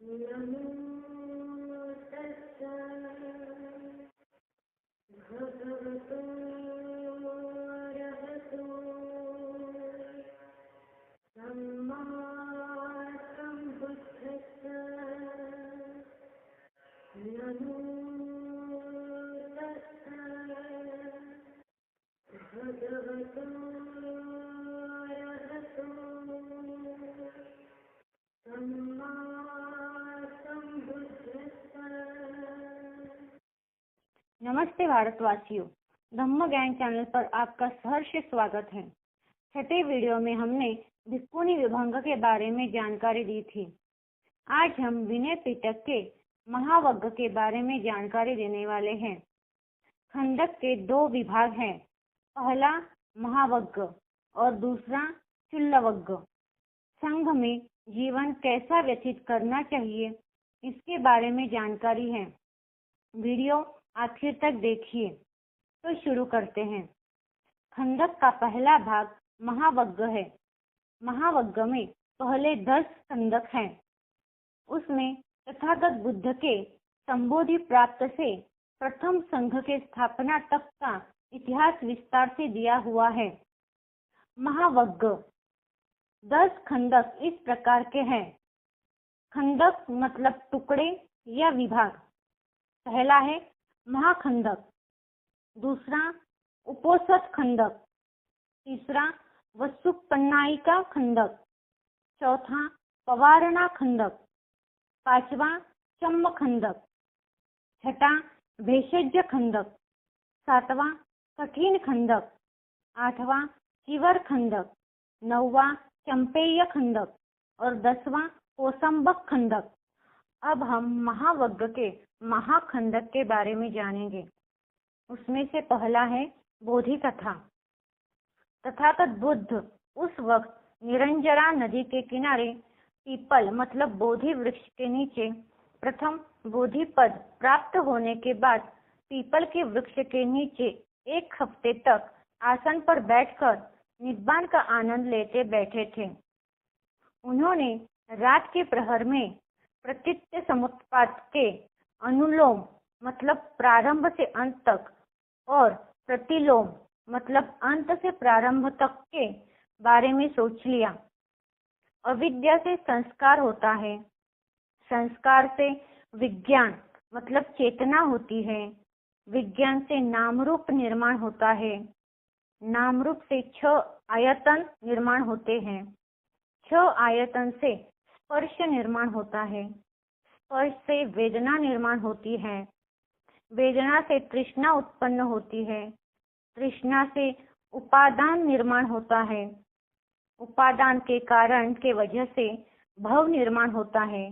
नमो तस्सै भगवतो अरहतो सम्मा सम्बुद्धस्स। नमो तस्सै भगवतो अरहतो सम्मा नमस्ते भारतवासियों, धम्म ज्ञान चैनल पर आपका सहर्ष स्वागत है। छठे वीडियो में हमने भिक्खुनी विभंग के बारे में जानकारी दी थी। आज हम विनय पिटक के महावग्ग के बारे में जानकारी देने वाले हैं। खंडक के दो विभाग हैं, पहला महावग्ग और दूसरा चुल्लवग्ग। संघ में जीवन कैसा व्यतीत करना चाहिए, इसके बारे में जानकारी है। वीडियो आखिर तक देखिए। तो शुरू करते हैं। खंडक का पहला भाग महावग्ग है। महावग्ग में पहले 10 खंडक हैं। उसमें तथागत बुद्ध के संबोधि प्राप्त से प्रथम संघ के स्थापना तक का इतिहास विस्तार से दिया हुआ है। महावग्ग 10 खंडक इस प्रकार के हैं। खंडक मतलब टुकड़े या विभाग। पहला है महाखंडक, दूसरा उपोषद खंडक, तीसरा वसुपन्नायिका खंडक, चौथा पवारणा खंडक, पांचवा चम्म खंडक, छठा भेषज खंडक, सातवां कठिन खंडक, आठवां चिवर खंडक, नौवां चंपेय खंडक और 10वां कोसंबक खंडक। अब हम महावग्ग के महाखंडक के बारे में जानेंगे। उसमें से पहला है बोधि कथा। तथागत बुद्ध उस वक्त निरंजरा नदी के किनारे पीपल मतलब बोधि वृक्ष के नीचे प्रथम बोधि पद प्राप्त होने के बाद पीपल के वृक्ष के नीचे 1 हफ्ते तक आसन पर बैठकर निब्बान का आनंद लेते बैठे थे। उन्होंने रात के प्रहर में प्रतीत्य समुत्पाद के अनुलोम मतलब प्रारंभ से अंत तक और प्रतिलोम मतलब अंत से प्रारंभ तक के बारे में सोच लिया। अविद्या से संस्कार होता है, संस्कार से विज्ञान मतलब चेतना होती है, विज्ञान से नाम रूप निर्माण होता है, नाम रूप से 6 आयतन निर्माण होते हैं, 6 आयतन से स्पर्श निर्माण होता है, स्पर्श से वेदना निर्माण होती है, वेदना से तृष्णा उत्पन्न होती है, तृष्णा से उपादान निर्माण होता है, उपादान के कारण के वजह से भव निर्माण होता है,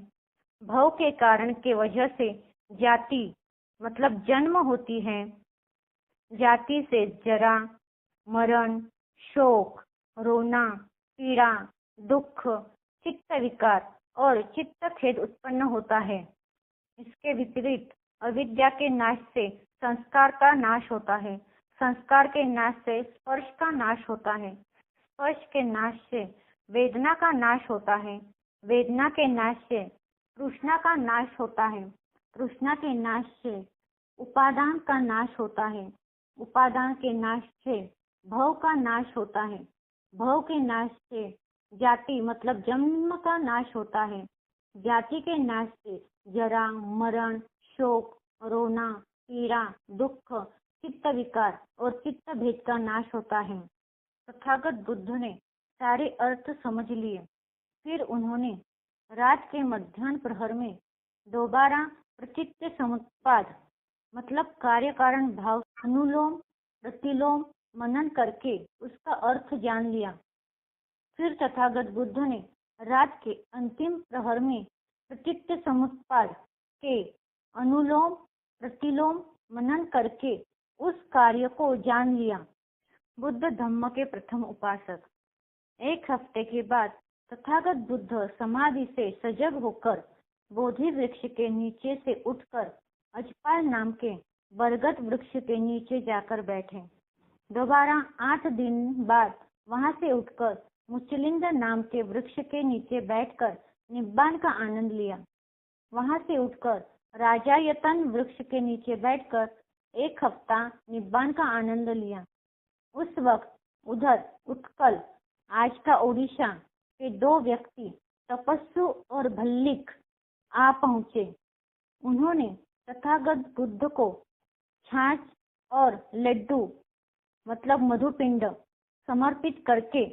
भव के कारण के वजह से जाति मतलब जन्म होती है, जाति से जरा, मरण, शोक, रोना, पीड़ा, दुख, चित्त विकार और चित्त खेद उत्पन्न होता है। इसके विपरीत अविद्या के नाश से संस्कार का नाश होता है, संस्कार के नाश से स्पर्श का नाश होता है, स्पर्श के नाश से वेदना का नाश होता है, वेदना के नाश से तृष्णा का नाश होता है, तृष्णा के नाश से उपादान का नाश होता है, उपादान के नाश से भव का नाश होता है, भव के नाश से जाति मतलब जन्म का नाश होता है, जाति के नाश से जरा, मरण, शोक, रोना, पीड़ा, दुख, चित्त विकार और चित्त भेद का नाश होता है। तथागत बुद्ध ने सारे अर्थ समझ लिए। फिर उन्होंने रात के मध्याह्न प्रहर में दोबारा प्रतीत्य समुत्पाद मतलब कार्य कारण भाव अनुलोम प्रतिलोम मनन करके उसका अर्थ जान लिया। फिर तथागत बुद्ध ने रात के अंतिम प्रहर में प्रतीत्य समुत्पाद के अनुलोम प्रतिलोम मनन करके उस कार्य को जान लिया। बुद्ध धम्म के प्रथम उपासक। 1 हफ्ते के बाद तथागत बुद्ध समाधि से सजग होकर बोधि वृक्ष के नीचे से उठकर अजपाल नाम के बरगद वृक्ष के नीचे जाकर बैठे। दोबारा 8 दिन बाद वहां से उठकर मुचलिंद नाम के वृक्ष के नीचे बैठकर निब्बान का आनंद लिया। वहां से उठकर राजायतन वृक्ष के नीचे बैठकर 1 हफ्ता निब्बान का आनंद लिया। उस वक्त उधर उत्कल, आज का ओडिशा, के 2 व्यक्ति तपस्सु और भल्लिक आ पहुंचे। उन्होंने तथागत बुद्ध को छाछ और लड्डू मतलब मधुपिंड समर्पित करके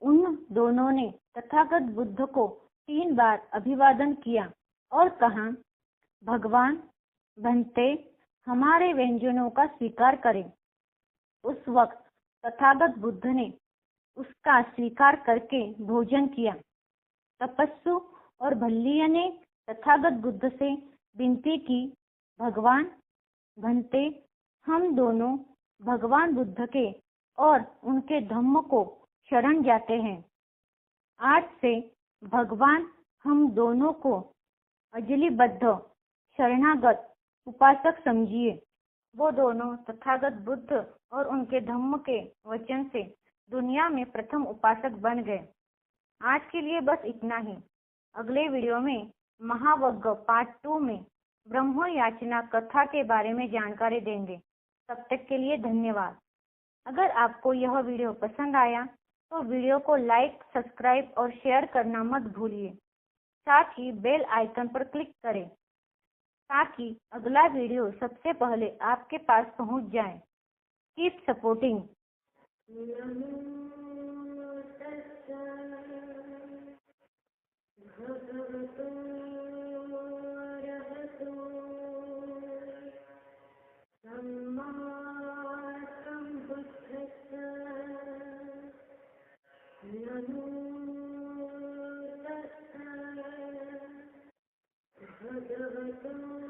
उन दोनों ने तथागत बुद्ध को 3 बार अभिवादन किया और कहा, भगवान भंते, हमारे व्यंजनों का स्वीकार करें। उस वक्त तथागत बुद्ध ने उसका स्वीकार करके भोजन किया। तपस्सु और भल्लीय ने तथागत बुद्ध से विनती की, भगवान भंते, हम दोनों भगवान बुद्ध के और उनके धम्म को शरण जाते हैं। आज से भगवान हम दोनों को अजलिबद्ध शरणागत उपासक समझिए। वो दोनों तथागत बुद्ध और उनके धम्म के वचन से दुनिया में प्रथम उपासक बन गए। आज के लिए बस इतना ही। अगले वीडियो में महावग्ग पार्ट 2 में ब्रह्म याचना कथा के बारे में जानकारी देंगे। तब तक के लिए धन्यवाद। अगर आपको यह वीडियो पसंद आया तो वीडियो को लाइक, सब्सक्राइब और शेयर करना मत भूलिए। साथ ही बेल आइकन पर क्लिक करें ताकि अगला वीडियो सबसे पहले आपके पास पहुंच जाए। Keep supporting. नमो तस्सै भगवतो अरहतो सम्मा सम्बुद्धस्स। नमो तस्सै भगवतो